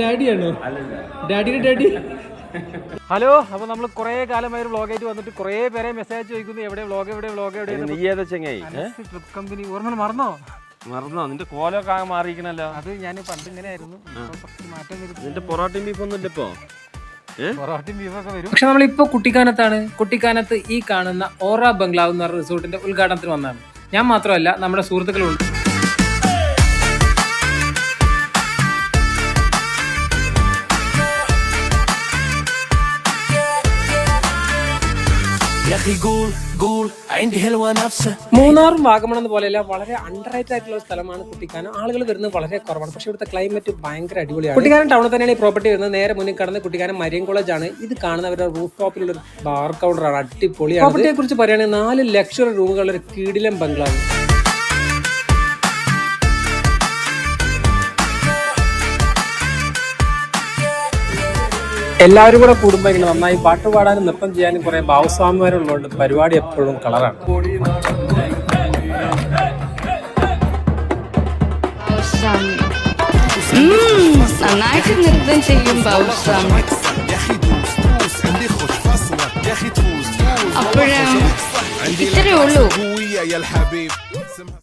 ഡാഡിയാണോ? ഡാഡിയുടെ daddy. Hello, അപ്പൊ നമ്മൾ കുറെ കാലമായി വ്ളോഗായിട്ട് വന്നിട്ട് കുറെ പേരെ മെസ്സേജ് ചോദിക്കുന്നു എവിടെ വ്ളോഗ് ട്രിപ്പ് കമ്പനി. ഓർമ്മ മറന്നോ? നിന്റെ കോലൊക്കെ മാറിയിരിക്കണല്ലോ. അത് ഞാൻ പണ്ട് ഇങ്ങനെ ആയിരുന്നു. മാറ്റം വരും. നിന്റെ പൊറോട്ടയും ബീഫൊന്നും ഇല്ല ഇപ്പൊ. പൊറോട്ടയും ബീഫൊക്കെ വരും. പക്ഷെ നമ്മളിപ്പോ കുട്ടിക്കാനത്താണ്. കുട്ടിക്കാനത്ത് ഈ കാണുന്ന ഓറ ബംഗ്ലാവ് എന്ന് പറഞ്ഞ റിസോർട്ടിന്റെ ഉദ്ഘാടനത്തിന് വന്നതാണ്. ഞാൻ മാത്രമല്ല, നമ്മുടെ സുഹൃത്തുക്കളുണ്ട്. മൂന്നാറും വാഗമൺ എന്ന പോലെയല്ല, വളരെ അണ്ടർ റേറ്റഡ് ആയിട്ടുള്ള സ്ഥലമാണ് കുട്ടിക്കാനം. ആളുകൾ വരുന്നത് വളരെ കുറവാണ്, പക്ഷെ ഇവിടുത്തെ ക്ലൈമറ്റ് ഭയങ്കര അടിപൊളിയാണ്. കുട്ടിക്കാനം ടൗണിൽ തന്നെയാണ് ഈ പ്രോപ്പർട്ടി വരുന്നത്. നേരെ മുന്നിൽ കടന്ന് കുട്ടിക്കാനം മരിയൻ കോളേജ് ആണ്. ഇത് കാണുന്നവരുടെ റൂഫ് ടോപ്പിലുള്ള ഒരു ബാർ കൗണ്ടറാണ്. അടിപൊളിയാണ്. പ്രോപ്പർട്ടിയെ കുറിച്ച് പറയുകയാണെങ്കിൽ 4 ലക്ഷറി റൂമുകളുടെ ഒരു കിടിലൻ ബംഗ്ലാവ്. എല്ലാവരും കൂടെ കൂടുമ്പോൾ ഇങ്ങനെ നന്നായി പാട്ട് പാടാനും നൃത്തം ചെയ്യാനും കുറെ ഭാവസ്വാമിമാരുള്ളതുകൊണ്ട് പരിപാടി എപ്പോഴും കളറാണ്. നന്നായിട്ട് നൃത്തം ചെയ്യും ഭാവസ്വാമി. അപ്പോഴും ഇത്രയേ ഉള്ളൂ.